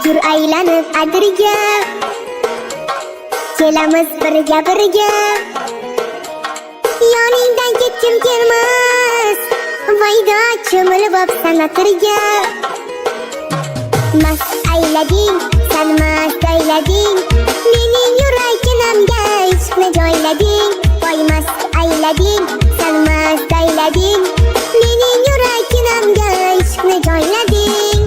Yur aylanib adirga, kelamiz birga yoningdan ketkim kelmas, vayda cho'milib opsan atirga. Mast aylading, sen mast aylading, mening yuraginamga ishqni joylading. Voy mast aylading, sen mast aylading, mening yuraginamga ishqni joylading.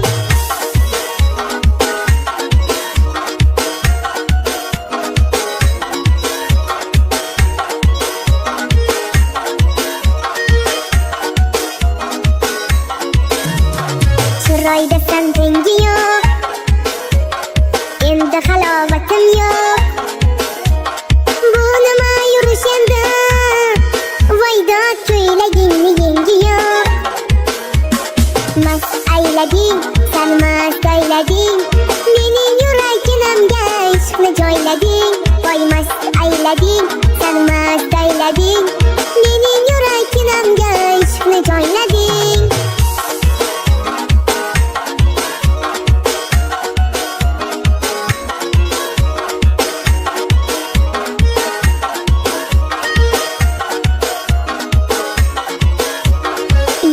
Chiroyda sen tengi yo'q, endi halovatim yo'q. Bu nima yurish endi, voyda ko'ylagingni yengi yo'q. Mast aylading, sen mast aylading, mening yuraginamga ishqni joylading. Voy mast aylading, sen mast aylading, mening yuraginamga ishqni joylading.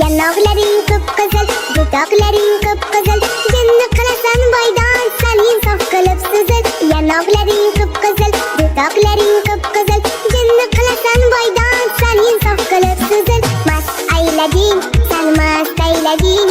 Yanaqlaring qip-qizil, dudoqlaring qip-qizil, jinni qilasan boydan san insof qilib sizil. Yanaqlaring qip-qizil, dudoqlaring qip-qizil, jinni qilasan boydan san insof qilib sizil. Mast aylading, sen mast aylading,